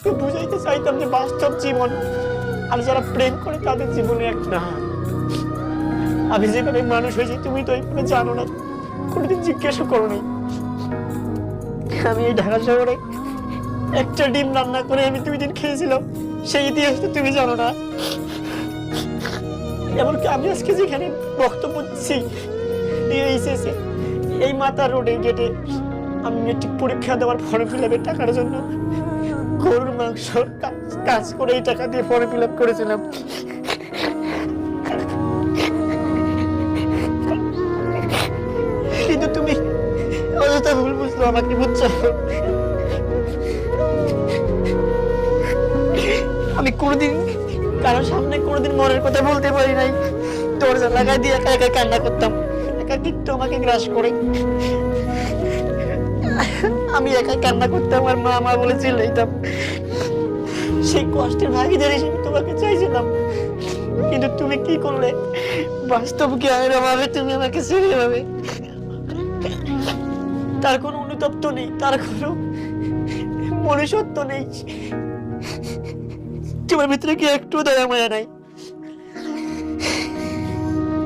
বুঝাইতে চাইতাম যে বাস্তব জীবন আর যারা প্রেম করে তাদের জীবনে এক না। আমি যেভাবে মানুষ হয়েছি তুমি তো এইভাবে জানো না, কোনোদিন জিজ্ঞাসা করো নি। আমি এই ঢাকা শহরে একটা ডিম রান্না করে আমি 2 দিন খেয়েছিলাম, সেই ইতিহাস তো তুমি জানো না। এমনকি আমি আজকে যেখানে বক্তব্য দিচ্ছি এইচএসে, এই মাতা রোডে গেটে আমি মেট্রিক পরীক্ষা দেওয়ার ফর্ম ফিল আপের টাকার জন্য গরুর মাংস কাজ করে এই টাকা দিয়ে ফর্ম ফিল আপ করেছিলাম। কিন্তু তুমি অযথা ভুল বুঝলো আমাকে, বুঝছো? আমি কোনোদিন কারোর সামনে কোনোদিন মনের কথা বলতে পারি নাই। দরজা লাগাই দিয়ে একা একা কান্না করতাম, একাকিত্ব আমাকে গ্রাস করে। আমি একা কান্না করতাম আর মা মা বলে চিল্লাইতাম। সেই কষ্টের ভাগিদারি হিসেবে তোমাকে চাইছিলাম, কিন্তু তুমি কি করলে? বাস্তব জ্ঞানের অভাবে তুমি আমাকে ছেড়ে যাবে। তার কোনো অনুতপ্ত নেই, তার কোনো মনুষ্যত্ব নেই। তোমার ভিতরে কি একটু দয়া মায়া নাই?